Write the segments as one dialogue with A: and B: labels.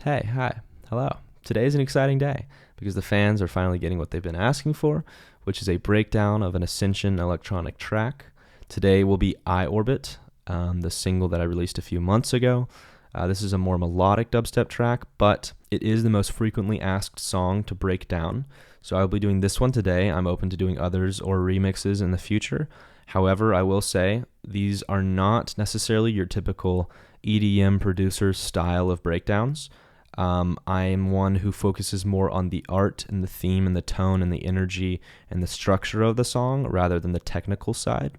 A: Hey, hi, hello. Today is an exciting day because the fans are finally getting what they've been asking for, which is a breakdown of an Ascension electronic track. Today will be I Orbit, the single that I released a few months ago. This is a more melodic dubstep track, but it is the most frequently asked song to break down. So I'll be doing this one today. I'm open to doing others or remixes in the future. However, I will say these are not necessarily your typical EDM producer style of breakdowns. I am one who focuses more on the art and the theme and the tone and the energy and the structure of the song rather than the technical side.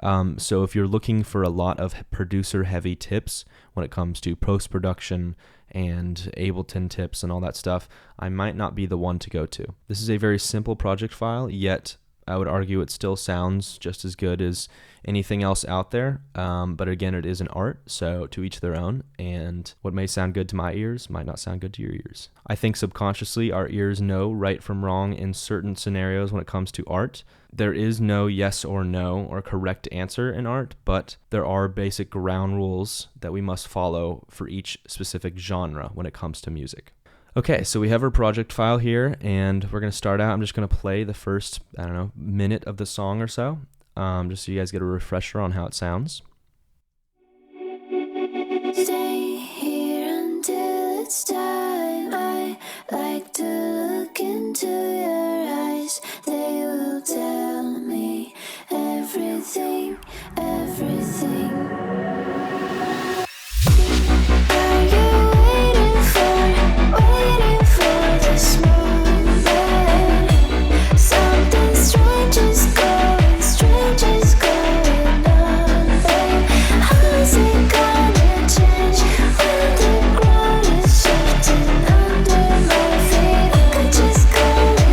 A: So if you're looking for a lot of producer-heavy tips when it comes to post-production and Ableton tips and all that stuff, I might not be the one to go to. This is a very simple project file, yet I would argue it still sounds just as good as anything else out there. But again, it is an art, so to each their own. And what may sound good to my ears might not sound good to your ears. I think subconsciously our ears know right from wrong in certain scenarios when it comes to art. There is no yes or no or correct answer in art, but there are basic ground rules that we must follow for each specific genre when it comes to music. Okay, so we have our project file here, and we're going to start out. I'm just going to play the first, minute of the song or so, just so you guys get a refresher on how it sounds.
B: Stay here until it's time. I like to look into your eyes. They will tell me everything, everything. Are you waiting for this moment? Something strange is going on, babe. How's it gonna change when the ground is shifting under my feet? I could just go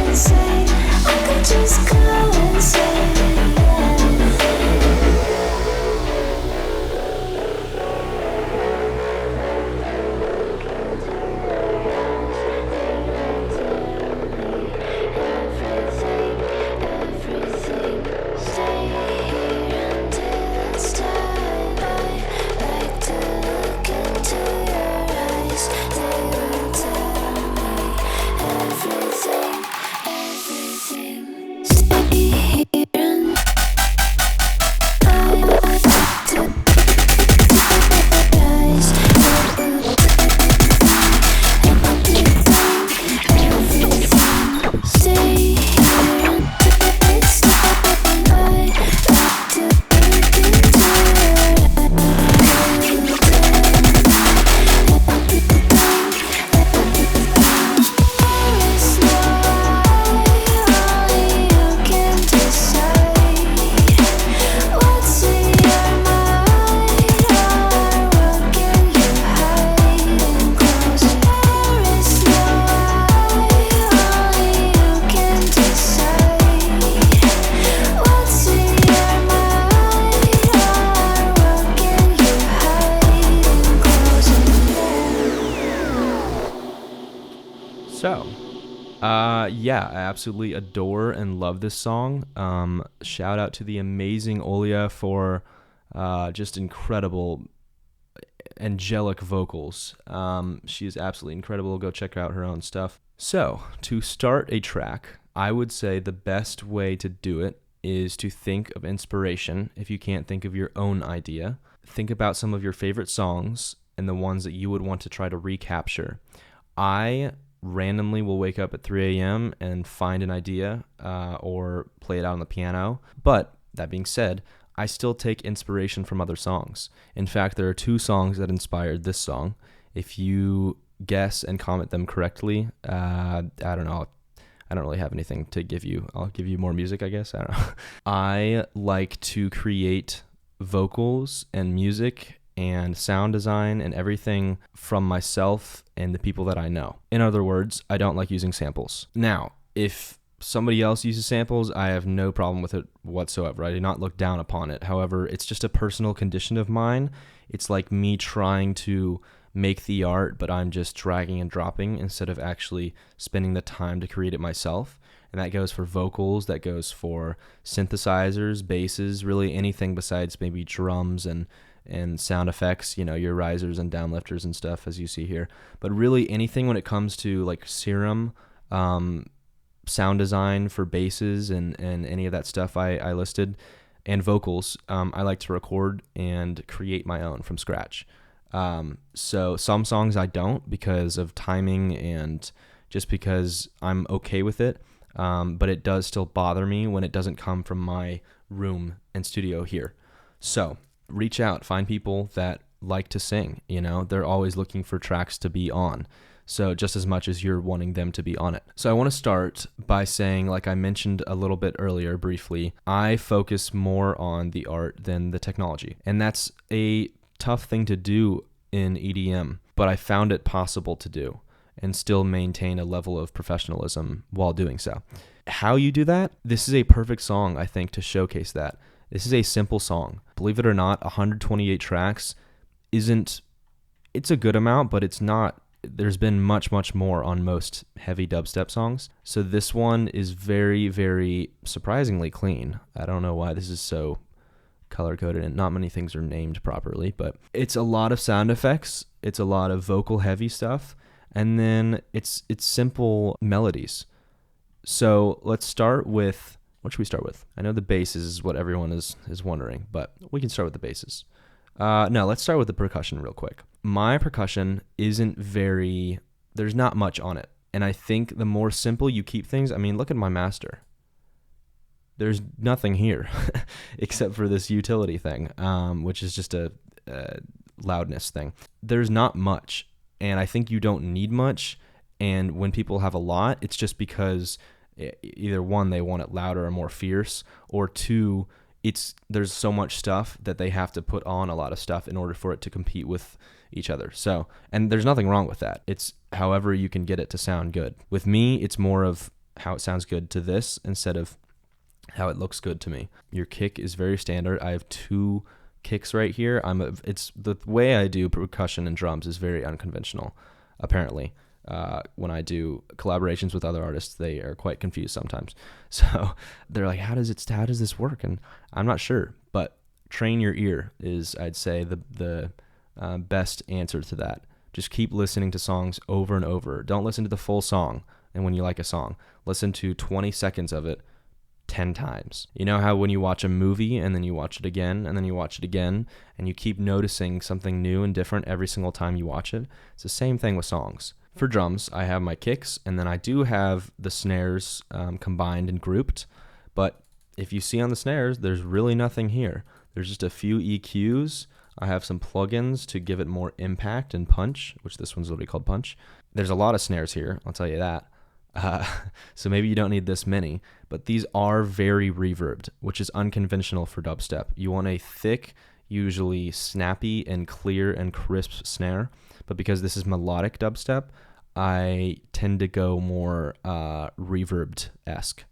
B: insane. I could just go insane, yeah.
A: I absolutely adore and love this song. Shout out to the amazing OLYA for just incredible, angelic vocals. She is absolutely incredible. Go check out her own stuff. So, to start a track, I would say the best way to do it is to think of inspiration. If you can't think of your own idea, think about some of your favorite songs and the ones that you would want to try to recapture. I randomly will wake up at 3 a.m. and find an idea or play it out on the piano. But that being said, I still take inspiration from other songs. In fact, there are 2 songs that inspired this song. If you guess and comment them correctly, I don't know. I don't really have anything to give you. I'll give you more music, I guess. I don't know. I like to create vocals and music and sound design and everything from myself and the people that I know. In other words, I don't like using samples. Now, if somebody else uses samples, I have no problem with it whatsoever. I do not look down upon it. However, it's just a personal condition of mine. It's like me trying to make the art, but I'm just dragging and dropping instead of actually spending the time to create it myself. And that goes for vocals, that goes for synthesizers, basses, really anything besides maybe drums and and sound effects, your risers and downlifters and stuff, as you see here. But really anything when it comes to like Serum, sound design for basses and any of that stuff I listed, and vocals, I like to record and create my own from scratch. So some songs I don't because of timing and just because I'm okay with it. But it does still bother me when it doesn't come from my room and studio here. So reach out, find people that like to sing, they're always looking for tracks to be on. So just as much as you're wanting them to be on it. So I want to start by saying, like I mentioned a little bit earlier briefly, I focus more on the art than the technology. And that's a tough thing to do in EDM, but I found it possible to do and still maintain a level of professionalism while doing so. How you do that? This is a perfect song, I think, to showcase that. This is a simple song. Believe it or not, 128 tracks it's a good amount, but it's not. There's been much, much more on most heavy dubstep songs. So this one is very, very surprisingly clean. I don't know why this is so color-coded and not many things are named properly, but it's a lot of sound effects. It's a lot of vocal heavy stuff. And then it's simple melodies. So let's start with, what should we start with? I know the basses is what everyone is wondering, but we can start with the basses. No, let's start with the percussion real quick. My percussion there's not much on it. And I think the more simple you keep things, look at my master. There's nothing here except for this utility thing, which is just a loudness thing. There's not much, and I think you don't need much. And when people have a lot, it's just because either one, they want it louder or more fierce, or two, there's so much stuff that they have to put on a lot of stuff in order for it to compete with each other. So, and there's nothing wrong with that. It's however you can get it to sound good. With me, it's more of how it sounds good to this instead of how it looks good to me. Your kick is very standard. I have 2 kicks right here. It's the way I do percussion and drums is very unconventional, apparently. When I do collaborations with other artists, they are quite confused sometimes. So they're like, how does this work? And I'm not sure, but train your ear is, I'd say, the best answer to that. Just keep listening to songs over and over. Don't listen to the full song. And when you like a song, listen to 20 seconds of it 10 times. You know how when you watch a movie and then you watch it again and then you watch it again and you keep noticing something new and different every single time you watch it? It's the same thing with songs. For drums, I have my kicks, and then I do have the snares combined and grouped. But if you see on the snares, there's really nothing here. There's just a few EQs. I have some plugins to give it more impact and punch, which this one's literally called punch. There's a lot of snares here, I'll tell you that. So maybe you don't need this many, but these are very reverbed, which is unconventional for dubstep. You want a thick, usually snappy and clear and crisp snare, but because this is melodic dubstep, I tend to go more reverbed-esque,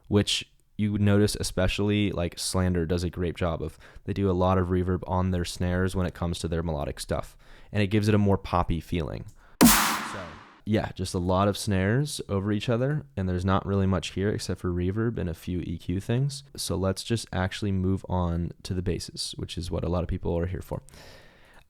A: which you would notice especially like Slander does a great job of. They do a lot of reverb on their snares when it comes to their melodic stuff, and it gives it a more poppy feeling. So yeah, just a lot of snares over each other, and there's not really much here except for reverb and a few EQ things. So let's just actually move on to the basses, which is what a lot of people are here for.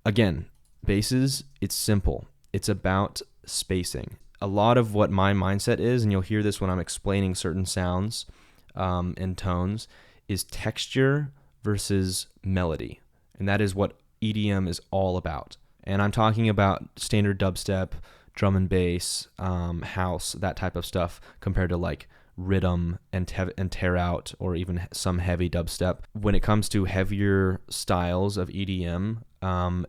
A: Again, basses, it's simple. It's about spacing. A lot of what my mindset is, and you'll hear this when I'm explaining certain sounds and tones, is texture versus melody. And that is what EDM is all about. And I'm talking about standard dubstep, drum and bass, house, that type of stuff, compared to like rhythm and tear out, or even some heavy dubstep. When it comes to heavier styles of EDM,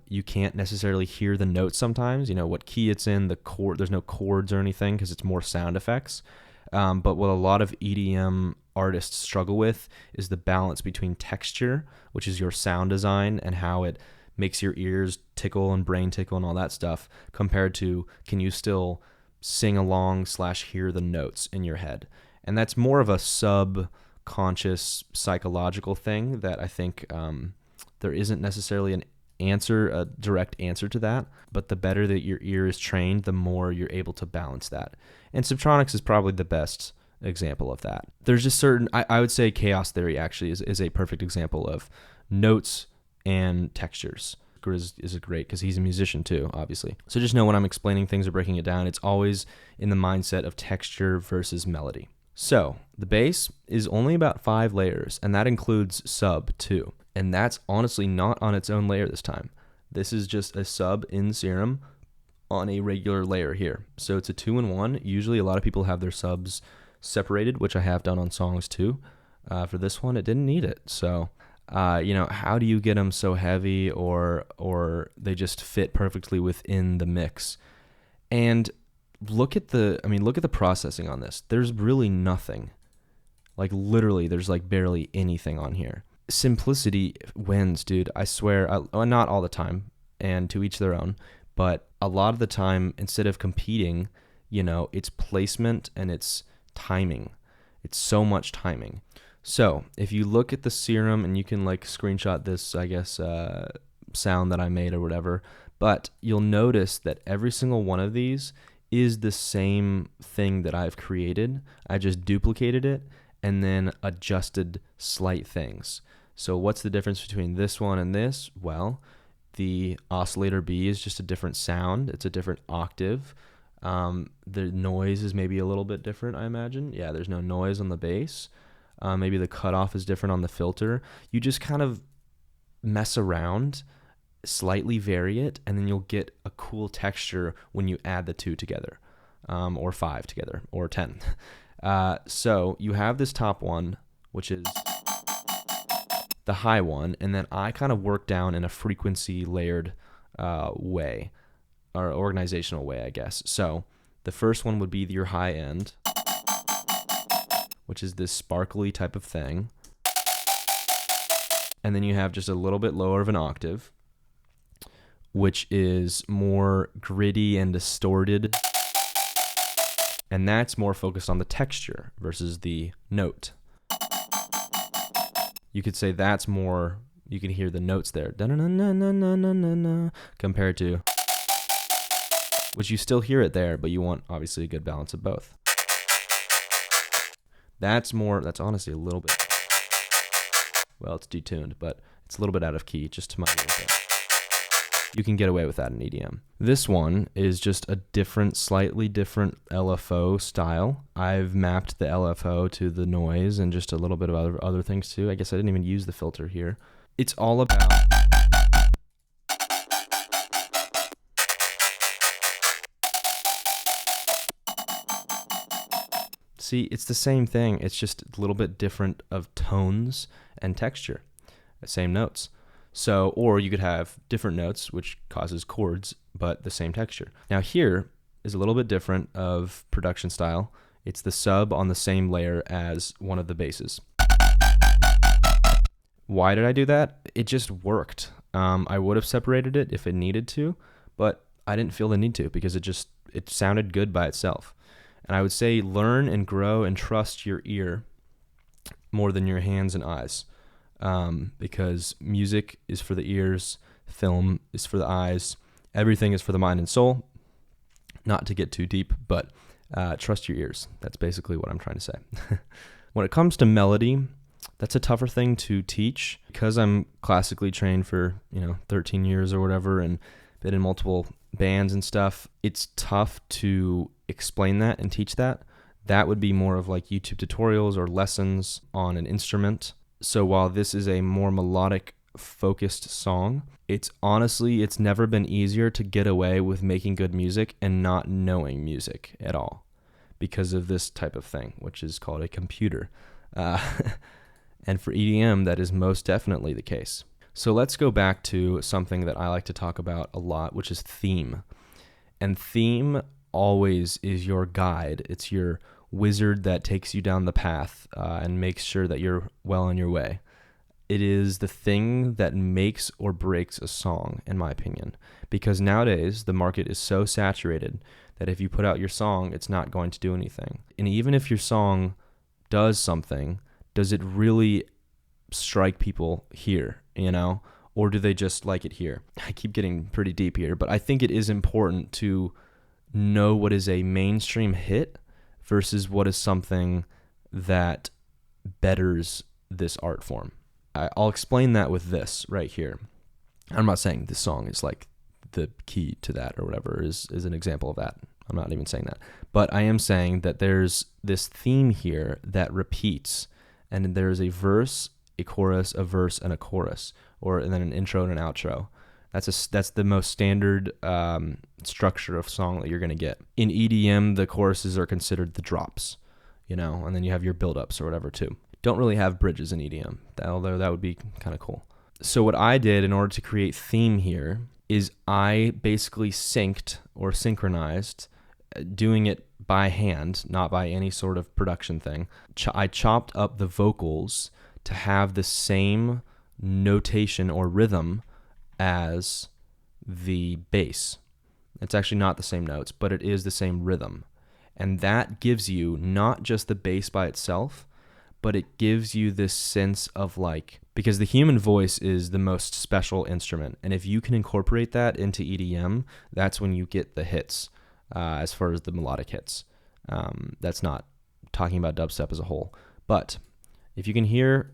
A: you can't necessarily hear the notes sometimes, what key it's in, the chord, there's no chords or anything because it's more sound effects. But what a lot of EDM artists struggle with is the balance between texture, which is your sound design and how it makes your ears tickle and brain tickle and all that stuff, compared to can you still sing along / hear the notes in your head. And that's more of a subconscious psychological thing that I think there isn't necessarily a direct answer to that, but the better that your ear is trained, the more you're able to balance that. And Subtronics is probably the best example of that. There's just certain, I would say Chaos Theory actually is a perfect example of notes and textures. Is great because he's a musician too, obviously. So just know when I'm explaining things or breaking it down, it's always in the mindset of texture versus melody. So the bass is only about 5 layers, and that includes sub too. And that's honestly not on its own layer this time. This is just a sub in Serum on a regular layer here. So it's a 2-in-1. Usually a lot of people have their subs separated, which I have done on songs too. For this one, it didn't need it. So how do you get them so heavy or they just fit perfectly within the mix? And look at the processing on this. There's really nothing. Like literally, there's like barely anything on here. Simplicity wins, dude. I swear. Not all the time, and to each their own. But a lot of the time, instead of competing, it's placement and it's timing. It's so much timing. So if you look at the Serum, and you can like screenshot this, I guess, sound that I made or whatever, but you'll notice that every single one of these is the same thing that I've created. I just duplicated it and then adjusted slight things. So what's the difference between this one and this? Well, the oscillator B is just a different sound. It's a different octave. The noise is maybe a little bit different, I imagine. Yeah, there's no noise on the bass. Maybe the cutoff is different on the filter. You just kind of mess around, slightly vary it, and then you'll get a cool texture when you add the 2 together, or 5 together, or 10. So you have this top one, which is the high one, and then I kind of work down in a frequency layered way, or organizational way, I guess. So the first one would be your high end, which is this sparkly type of thing. And then you have just a little bit lower of an octave, which is more gritty and distorted. And that's more focused on the texture versus the note. You could say that's more, you can hear the notes there, compared to, which you still hear it there, but you want obviously a good balance of both. That's honestly a little bit, well, it's detuned, but it's a little bit out of key, just to my little bit. You can get away with that in EDM. This one is just a slightly different LFO style. I've mapped the LFO to the noise and just a little bit of other things too. I guess I didn't even use the filter here. It's all about see, it's the same thing. It's just a little bit different of tones and texture. Same notes. So, or you could have different notes, which causes chords, but the same texture. Now here is a little bit different of production style. It's the sub on the same layer as one of the basses. Why did I do that? It just worked. I would have separated it if it needed to, but I didn't feel the need to because it sounded good by itself. And I would say learn and grow and trust your ear more than your hands and eyes. Because music is for the ears, film is for the eyes, everything is for the mind and soul. Not to get too deep, but trust your ears. That's basically what I'm trying to say. When it comes to melody, that's a tougher thing to teach because I'm classically trained for 13 years or whatever and been in multiple bands and stuff. It's tough to explain that and teach that. That would be more of like YouTube tutorials or lessons on an instrument. So while this is a more melodic focused song, it's never been easier to get away with making good music and not knowing music at all because of this type of thing, which is called a computer. And for EDM, that is most definitely the case. So let's go back to something that I like to talk about a lot, which is theme. And theme always is your guide. It's your wizard that takes you down the path and makes sure that you're well on your way. It is the thing that makes or breaks a song, in my opinion, because nowadays the market is so saturated that if you put out your song, it's not going to do anything. And even if your song does something, does it really strike people here, or do they just like it here? I keep getting pretty deep here, but I think it is important to know what is a mainstream hit versus what is something that betters this art form. I'll explain that with this right here. I'm not saying this song is like the key to that or whatever is an example of that. I'm not even saying that. But I am saying that there's this theme here that repeats, and there's a verse, a chorus, a verse, and a chorus, and then an intro and an outro. That's the most standard structure of song that you're going to get. In EDM, the choruses are considered the drops, and then you have your build-ups or whatever too. Don't really have bridges in EDM, although that would be kind of cool. So what I did in order to create theme here is I basically synced or synchronized, doing it by hand, not by any sort of production thing. I chopped up the vocals to have the same notation or rhythm as the bass. It's actually not the same notes, but it is the same rhythm. And that gives you not just the bass by itself, but it gives you this sense of because the human voice is the most special instrument. And if you can incorporate that into EDM, that's when you get the hits, as far as the melodic hits. That's not talking about dubstep as a whole. But if you can hear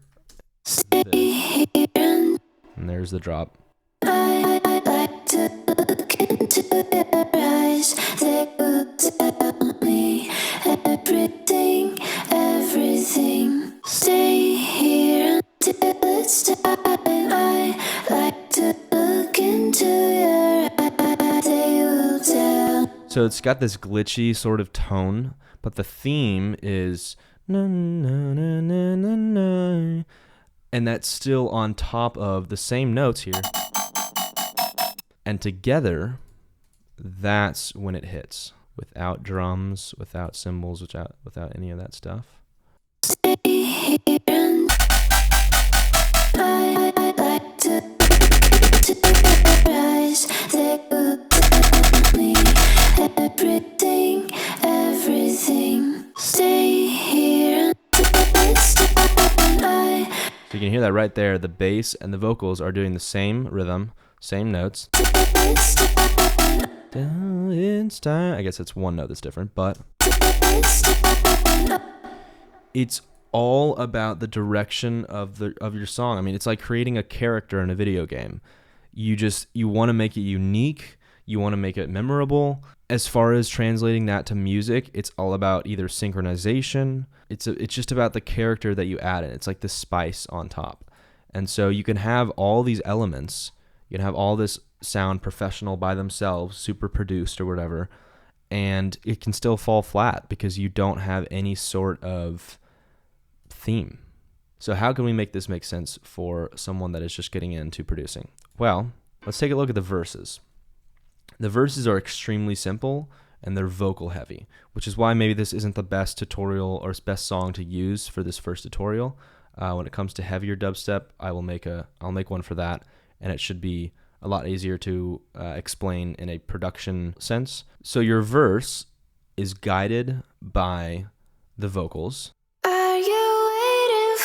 A: this, and there's the drop.
B: I like to look into your eyes. They will tell me everything. Stay here until it's time. I like to look into your eyes. They will tell.
A: So it's got this glitchy sort of tone, but the theme is na na na na na na, and that's still on top of the same notes here. And together, that's when it hits. Without drums, without cymbals, without any of that stuff.
B: Stay here and I like to look into your eyes. They will tell me everything. Stay here until it's time.
A: So you can hear that right there. The bass and the vocals are doing the same rhythm, same notes. It's time. I guess it's one note that's different, but it's all about the direction of your song. I mean, it's like creating a character in a video game. You want to make it unique. You want to make it memorable. As far as translating that to music, it's all about either synchronization. It's just about the character that you add in. It's like the spice on top. And so you can have all these elements. You can have all this sound professional by themselves, super produced or whatever, and it can still fall flat because you don't have any sort of theme. So how can we make this make sense for someone that is just getting into producing? Well, let's take a look at the verses. The verses are extremely simple and they're vocal heavy, which is why maybe this isn't the best tutorial or best song to use for this first tutorial. When it comes to heavier dubstep, I'll make one for that, and it should be a lot easier to explain in a production sense. So your verse is guided by the vocals.
B: Are you waiting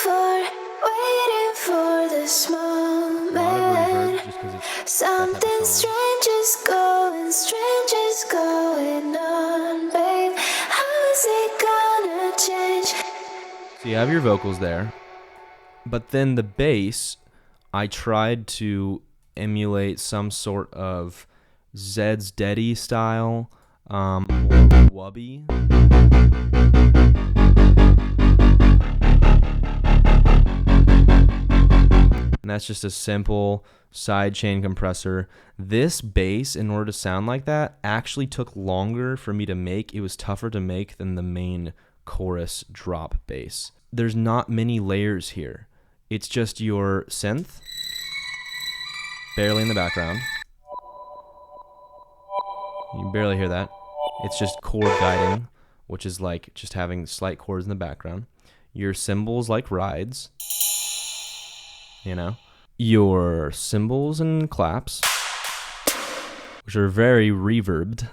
B: for this moment?
A: A lot of reverb, just 'cause it's
B: Something
A: that type of song.
B: strange is going on, babe. How is it gonna change?
A: So you have your vocals there, but then the bass, I tried to emulate some sort of Zed's Deddy style, or wubby. And that's just a simple sidechain compressor. This bass, in order to sound like that, actually took longer for me to make. It was tougher to make than the main chorus drop bass. There's not many layers here. It's just your synth, barely in the background. You can barely hear that. It's just chord guiding, which is like just having slight chords in the background. Your cymbals like rides, your cymbals and claps, which are very reverbed.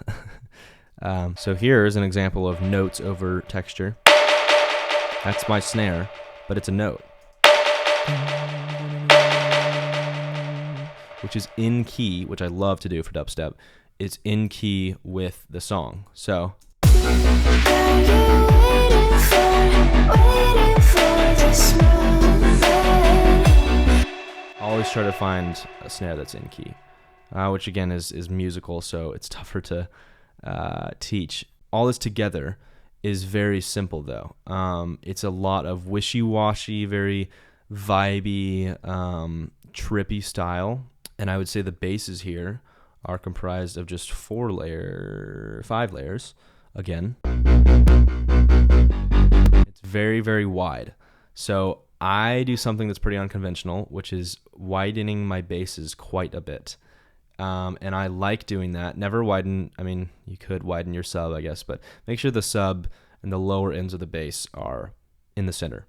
A: So here's an example of notes over texture. That's my snare, but it's a note, which is in key, which I love to do for dubstep. It's in key with the song. So
B: Are you waiting for this moment?
A: always try to find a snare that's in key, which again is musical, so it's tougher to teach. All this together is very simple, though. It's a lot of wishy-washy, very vibey, trippy style, and I would say the basses here are comprised of just 5 layers. Again, it's very, very wide. So I do something that's pretty unconventional, which is widening my basses quite a bit. And I like doing that. Never widen. I mean, you could widen your sub, I guess, but make sure the sub and the lower ends of the bass are in the center,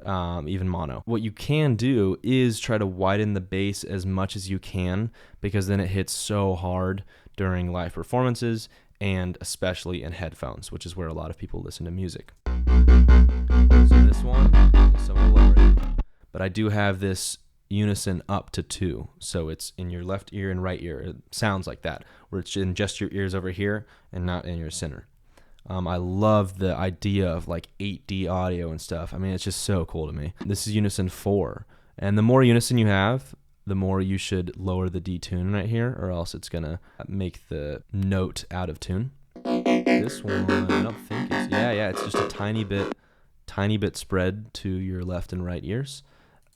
A: even mono. What you can do is try to widen the bass as much as you can, because then it hits so hard during live performances and especially in headphones, which is where a lot of people listen to music. So this one is some of the lower end, but I do have this unison up to 2, so it's in your left ear and right ear. It sounds like that, where it's in just your ears over here and not in your center. I love the idea of like 8D audio and stuff. I mean, it's just so cool to me. This is unison 4, and the more unison you have, the more you should lower the D tune right here, or else it's gonna make the note out of tune. This one, I don't think is, yeah, it's just a tiny bit spread to your left and right ears.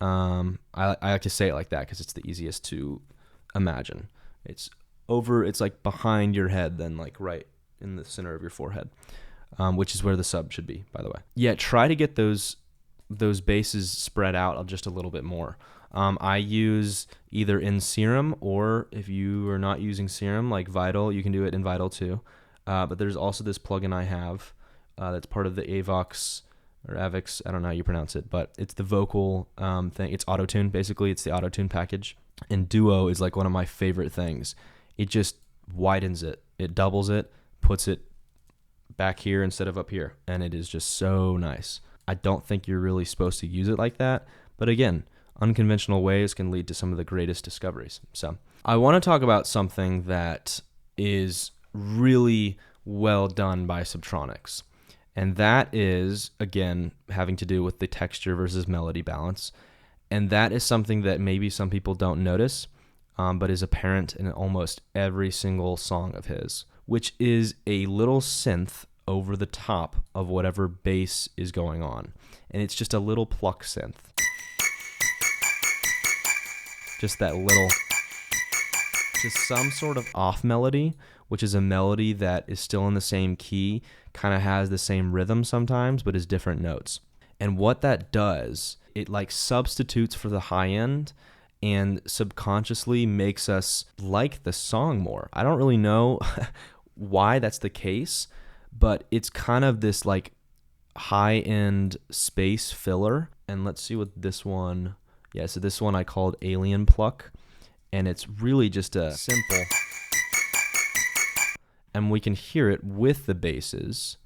A: I like to say it like that because it's the easiest to imagine. It's like behind your head, then like right in the center of your forehead, which is where the sub should be, by the way. Yeah, try to get those basses spread out just a little bit more. I use either in Serum, or if you are not using Serum, like Vital, you can do it in Vital too. But there's also this plugin I have that's part of the Avox or Avix, I don't know how you pronounce it, but it's the vocal thing. It's auto-tune, basically. It's the auto-tune package. And Duo is like one of my favorite things. It just widens it. It doubles it, puts it back here instead of up here, and it is just so nice. I don't think you're really supposed to use it like that, but again, unconventional ways can lead to some of the greatest discoveries. So I want to talk about something that is really well done by Subtronics. And that is, again, having to do with the texture versus melody balance. And that is something that maybe some people don't notice, but is apparent in almost every single song of his, which is a little synth over the top of whatever bass is going on. And it's just a little pluck synth. Just that little, just some sort of off melody, which is a melody that is still in the same key, kind of has the same rhythm sometimes, but is different notes. And what that does, it like substitutes for the high end and subconsciously makes us like the song more. I don't really know why that's the case, but it's kind of this like high end space filler. And let's see what this one, yeah, so this one I called Alien Pluck, and it's really just a simple, and we can hear it with the basses.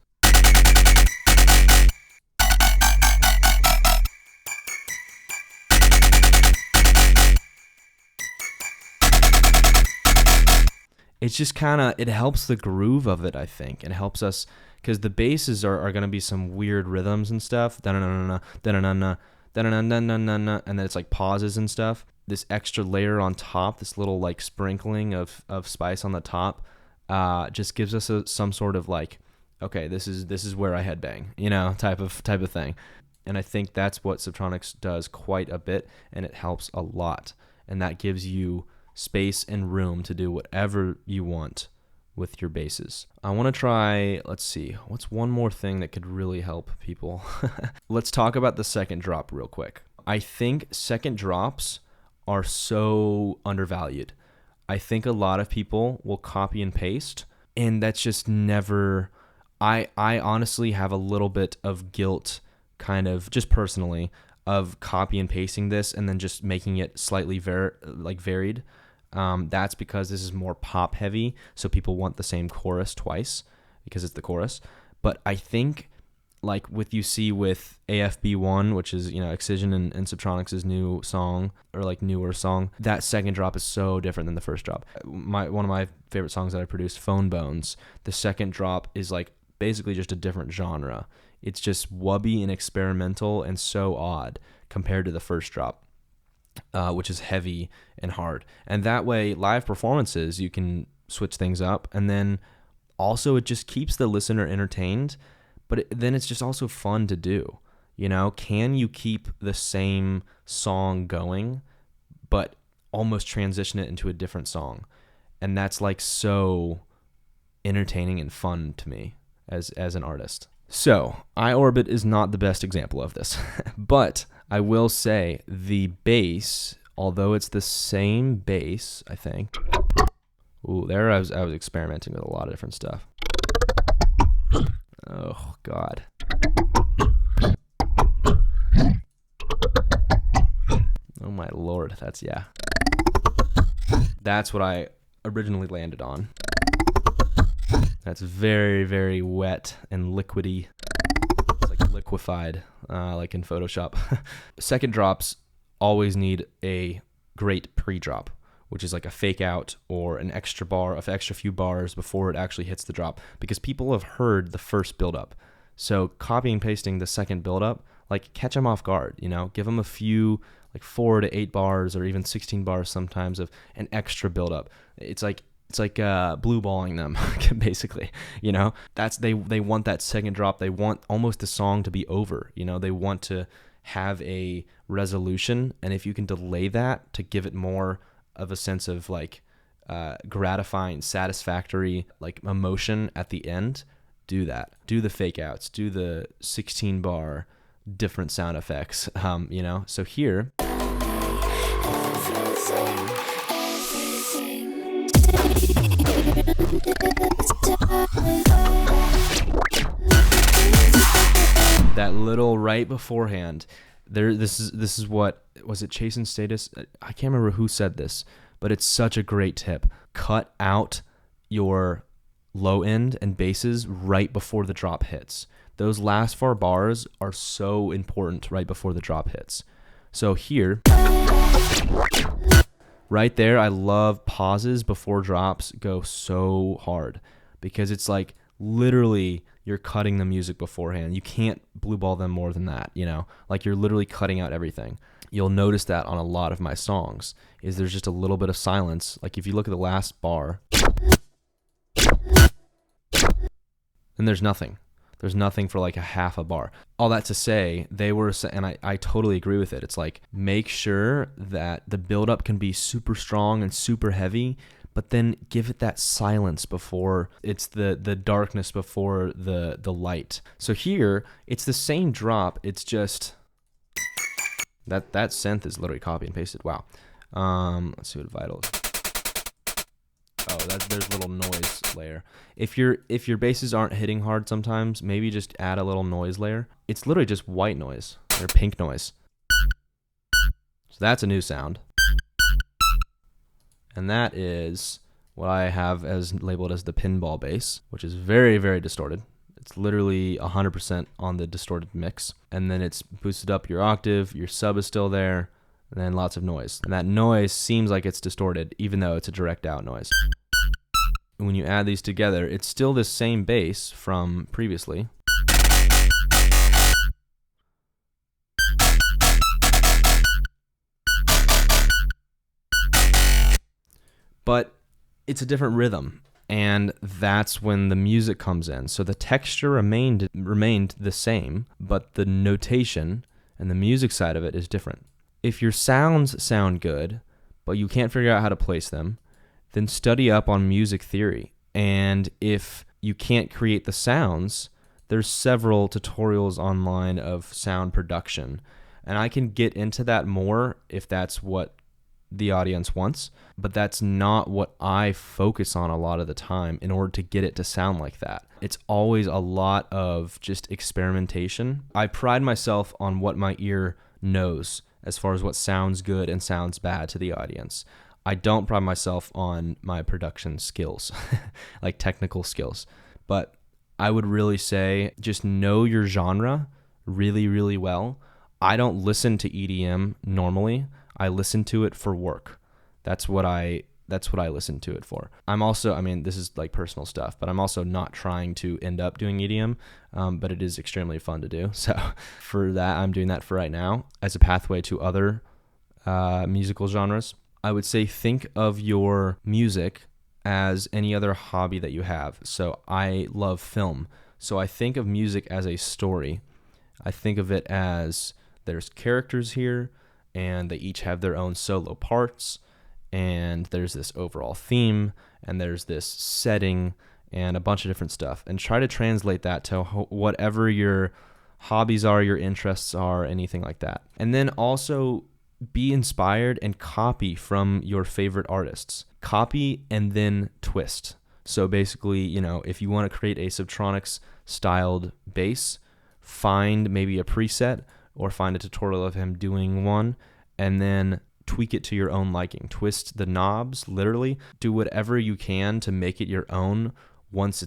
A: It's just kind of, it helps the groove of it, I think. It helps us, because the basses are going to be some weird rhythms and stuff. Da-na-na-na-na, da-na-na-na, da-na-na-na-na-na, and then it's like pauses and stuff. This extra layer on top, this little like sprinkling of spice on the top, just gives us some sort of like, okay, this is where I headbang, you know, type of thing. And I think that's what Subtronics does quite a bit, and it helps a lot. And that gives you space and room to do whatever you want with your basses. I want to try, let's see, what's one more thing that could really help people? Let's talk about the second drop real quick. I think second drops are so undervalued. I think a lot of people will copy and paste, and that's just never, I honestly have a little bit of guilt, kind of just personally, of copy and pasting this and then just making it slightly varied. That's because this is more pop heavy, so people want the same chorus twice because it's the chorus. But I think, like with AFB1, which is, you know, Excision and Subtronics' new song, or like newer song, that second drop is so different than the first drop. One of my favorite songs that I produced, Phone Bones, the second drop is like basically just a different genre. It's just wubby and experimental and so odd compared to the first drop. which is heavy and hard. And that way, live performances, you can switch things up. And then also it just keeps the listener entertained, but then it's just also fun to do. You know, can you keep the same song going, but almost transition it into a different song? And that's like so entertaining and fun to me as an artist. So iOrbit is not the best example of this, but I will say the bass, although it's the same bass, I think. Ooh, there I was experimenting with a lot of different stuff. Oh God. Oh my Lord, that's what I originally landed on. That's very, very wet and liquidy. It's like liquefied, like in Photoshop. Second drops always need a great pre-drop, which is like a fake out or an extra few bars before it actually hits the drop, because people have heard the first build-up. So copying and pasting the second build-up, like catch them off guard, you know, give them a few, like 4 to 8 bars or even 16 bars sometimes of an extra build-up. It's like blue balling them, basically, you know. That's they want that second drop. They want almost the song to be over, you know. They want to have a resolution, and if you can delay that to give it more of a sense of like gratifying, satisfactory, like emotion at the end, do that. Do the fake outs. Do the 16 bar different sound effects. You know. So here. That little right beforehand, this is what was it? Chase and Status. I can't remember who said this, but it's such a great tip. Cut out your low end and basses right before the drop hits. Those last 4 bars are so important right before the drop hits. So here, right there, I love pauses before drops go so hard, because it's like literally you're cutting the music beforehand. You can't blue ball them more than that, you know? Like you're literally cutting out everything. You'll notice that on a lot of my songs is there's just a little bit of silence. Like if you look at the last bar, and there's nothing. There's nothing for like a half a bar. All that to say, and I totally agree with it. It's like, make sure that the buildup can be super strong and super heavy, but then give it that silence before it's the darkness before the light. So here, it's the same drop. It's just that synth is literally copy and pasted. Wow. Let's see what Vital is. Oh, there's a little noise layer. If your basses aren't hitting hard sometimes, maybe just add a little noise layer. It's literally just white noise or pink noise. So that's a new sound. And that is what I have as labeled as the pinball bass, which is very, very distorted. It's literally 100% on the distorted mix. And then it's boosted up your octave, your sub is still there, and then lots of noise. And that noise seems like it's distorted, even though it's a direct out noise. And when you add these together, it's still the same bass from previously. But it's a different rhythm, and that's when the music comes in. So the texture remained the same, but the notation and the music side of it is different. If your sounds sound good, but you can't figure out how to place them, then study up on music theory. And if you can't create the sounds, there's several tutorials online of sound production. And I can get into that more if that's what the audience wants, but that's not what I focus on a lot of the time in order to get it to sound like that. It's always a lot of just experimentation. I pride myself on what my ear knows as far as what sounds good and sounds bad to the audience. I don't pride myself on my production skills, like technical skills, but I would really say just know your genre really, really well. I don't listen to EDM normally. I listen to it for work. That's what I listen to it for. I'm also, this is like personal stuff, but I'm also not trying to end up doing EDM, but it is extremely fun to do. So for that, I'm doing that for right now as a pathway to other musical genres. I would say think of your music as any other hobby that you have. So I love film. So I think of music as a story. I think of it as there's characters here and they each have their own solo parts, and there's this overall theme, and there's this setting and a bunch of different stuff, and try to translate that to whatever your hobbies are, your interests are, anything like that. And then also be inspired and copy from your favorite artists. Copy and then twist. So basically, you know, if you want to create a Subtronics styled bass, find maybe a preset or find a tutorial of him doing one, and then tweak it to your own liking. Twist the knobs, literally. Do whatever you can to make it your own once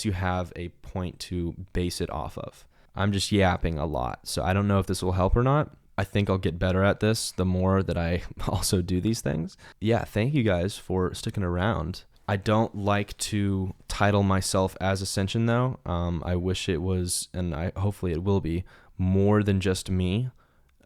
A: you have a point to base it off of. I'm just yapping a lot, so I don't know if this will help or not. I think I'll get better at this the more that I also do these things. Yeah, thank you guys for sticking around. I don't like to title myself as Ascension though. I wish it was, and hopefully it will be, more than just me,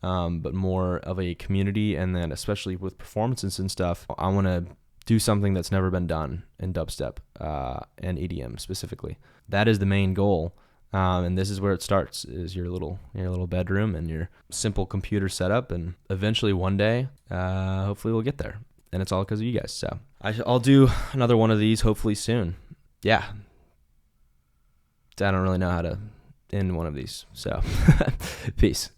A: but more of a community. And then especially with performances and stuff, I want to do something that's never been done in dubstep and EDM specifically. That is the main goal. And this is where it starts, is your little bedroom and your simple computer setup. And eventually one day, hopefully we'll get there. And it's all because of you guys. So I'll do another one of these hopefully soon. Yeah. I don't really know how to end one of these. So peace.